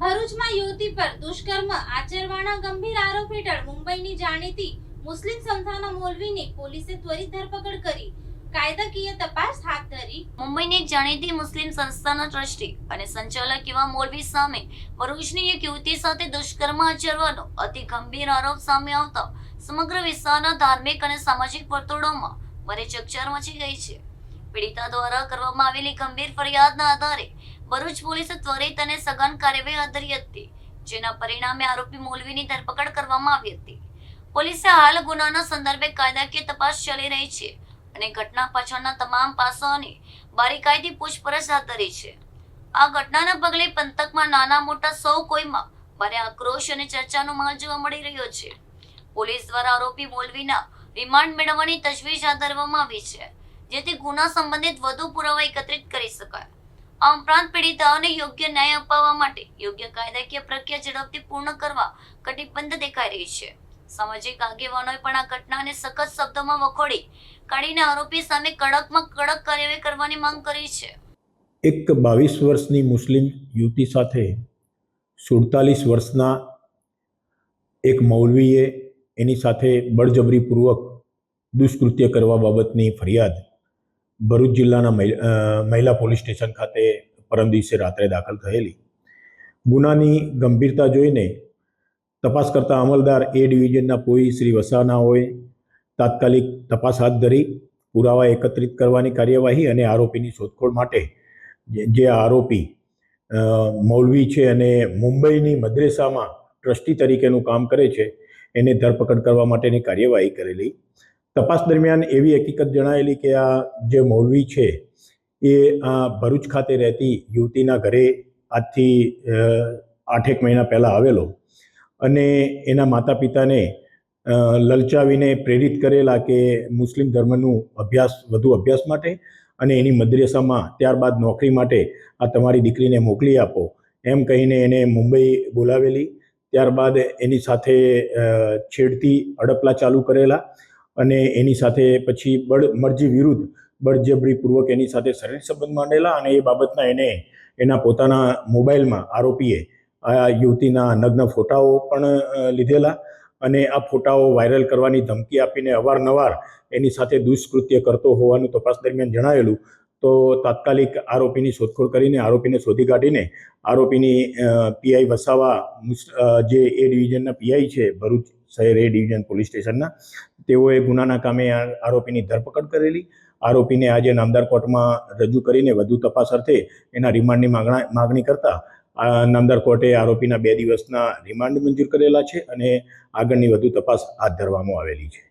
ભરૂચમાં યુવતી પર દુષ્કર્મ આચરવાના ગંભીર આરોપ હેઠળ મુંબઈની જાણીતી મુસ્લિમ સંસ્થાના મૌલવીની પોલીસે ત્વરિત ધરપકડ કરી કાયદાકીય તપાસ હાથ ધરી। મુંબઈની એક જાણીતી મુસ્લિમ સંસ્થાના ટ્રસ્ટી અને સંચાલક એવા મૌલવી સામે ભરૂચની એક યુવતી સાથે દુષ્કર્મ આચરવાનો અતિ ગંભીર આરોપ સામે આવતા સમગ્ર વિસ્તારના ધાર્મિક અને સામાજિક વર્તુળોમાં ભારે ચકચાર મચી ગઈ છે। પીડિતા દ્વારા કરવામાં આવેલી ગંભીર ફરિયાદના આધારે ભરૂચ પોલીસે ત્વરિત અને સઘન કાર્યવાહી હાથ ધરી હતી, જેના પરિણામે આરોપી મૌલવીની ધરપકડ કરવામાં આવી હતી। પોલીસે હાલ ગુનાના સંદર્ભે કાયદાકીય તપાસ ચાલી રહી છે અને ઘટના પાછળના તમામ પાસાઓની બારીકાઈથી પૂછપરછ હાથ ધરી છે। આ ઘટનાના પગલે પંથકમાં નાના મોટા સૌ કોઈમાં ભારે આક્રોશ અને ચર્ચાનો માહોલ જોવા મળી રહ્યો છે। પોલીસ દ્વારા આરોપી મૌલવીના રિમાન્ડ મેળવવાની તજવીજ હાથ ધરવામાં આવી છે, જેથી ગુના સંબંધિત વધુ પુરાવા એકત્રિત કરી શકાય। આ ઉપરાંત પીડિતાઓને યોગ્ય ન્યાય અપાવવા માટે યોગ્ય કાયદાકીય પ્રક્રિયા ઝડપથી પૂર્ણ કરવા કટિબદ્ધ દેખાઈ રહી છે। સામાજિક આગેવાનોએ પણ આ ઘટનાને સખત શબ્દોમાં વખોડી કાઢીને આરોપી સામે કડકમાં કડક કાર્યવાહી કરવાની માંગ કરી છે। એક 22 વર્ષની મુસ્લિમ યુવતી સાથે 47 વર્ષના એક મૌલવીએ એની સાથે બળજબરીપૂર્વક દુષ્કૃત્ય કરવા બાબતની ફરિયાદ ભરૂચ જિલ્લાના મહિલા પોલીસ સ્ટેશન ખાતે પરમ દિવસે રાત્રે દાખલ થયેલી। ગુનાની ગંભીરતા જોઈને તપાસ કરતા અમલદાર એ ડિવિઝનના પોઈ શ્રી વસાનાઓએ તાત્કાલિક તપાસ હાથ ધરી પુરાવા એકત્રિત કરવાની કાર્યવાહી અને આરોપીની શોધખોળ માટે જે આરોપી મૌલવી છે અને મુંબઈની મદ્રેસામાં ટ્રસ્ટી તરીકેનું કામ કરે છે એને ધરપકડ કરવા માટેની કાર્યવાહી કરેલી। તપાસ દરમિયાન એવી હકીકત જણાયેલી કે આ જે મૌલવી છે એ આ ભરૂચ ખાતે રહેતી યુવતીના ઘરે આજથી 8 મહિના પહેલાં આવેલો અને એના માતા પિતાને લલચાવીને પ્રેરિત કરેલા કે મુસ્લિમ ધર્મનું વધુ અભ્યાસ માટે અને એની મદ્રેસામાં ત્યારબાદ નોકરી માટે આ તમારી દીકરીને મોકલી આપો એમ કહીને એને મુંબઈ બોલાવેલી। ત્યારબાદ એની સાથે છેડતી અડપલા ચાલુ કરેલા અને એની સાથે પછી મરજી વિરુદ્ધ બળજબરીપૂર્વક એની સાથે શરીર સંબંધ માંડેલા અને એ બાબતના એને એના પોતાના મોબાઈલમાં આરોપીએ આ યુવતીના નગ્ન ફોટાઓ પણ લીધેલા અને આ ફોટાઓ વાયરલ કરવાની ધમકી આપીને અવારનવાર એની સાથે દુષ્કૃત્ય કરતો હોવાનું તપાસ દરમિયાન જણાવેલું। તો તાત્કાલિક આરોપીની શોધખોળ કરીને આરોપીને શોધી કાઢીને આરોપીની પીઆઈ વસાવા જે એ ડિવિઝનના પીઆઈ છે ભરૂચ શહેર એ ડિવિઝન પોલીસ સ્ટેશનના, તેઓએ ગુનાના કામે આરોપીની ધરપકડ કરેલી। આરોપીને આજે નામદાર કોર્ટમાં રજૂ કરીને વધુ તપાસ અર્થે એના રિમાન્ડની માગણી કરતા નામદાર કોર્ટે આરોપીના 2 દિવસના રિમાન્ડ મંજૂર કરેલા છે અને આગળની વધુ તપાસ હાથ ધરવામાં આવેલી છે।